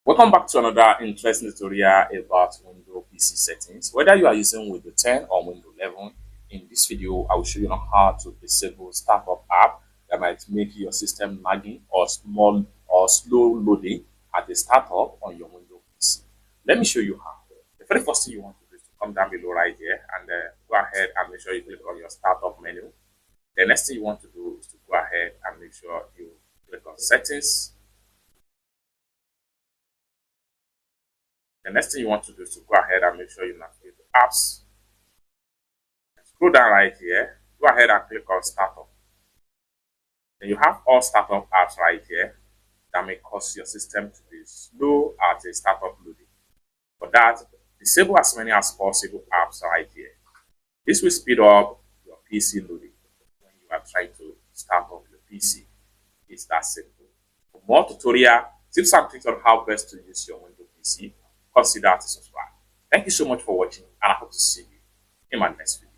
Welcome back to another interesting tutorial about Windows PC settings. Whether you are using Windows 10 or Windows 11, in this video I will show you how to disable startup app that might make your system lagging or small or slow loading at the startup on your Windows PC. Let me show you how. The very first thing you want to do is to come down below right here and go ahead and make sure you click on your startup menu. The next thing you want to do is to go ahead and make sure you click on settings. The next thing you want to do is to go ahead and make sure you navigate to apps. Scroll down right here. Go ahead and click on startup. Then you have all startup apps right here that may cause your system to be slow at a startup loading. For that, disable as many as possible apps right here. This will speed up your PC loading when you are trying to start up your PC. It's that simple. For more tutorial, tips and tricks on how best to use your Windows PC, consider to subscribe. Thank you so much for watching, and I hope to see you in my next video.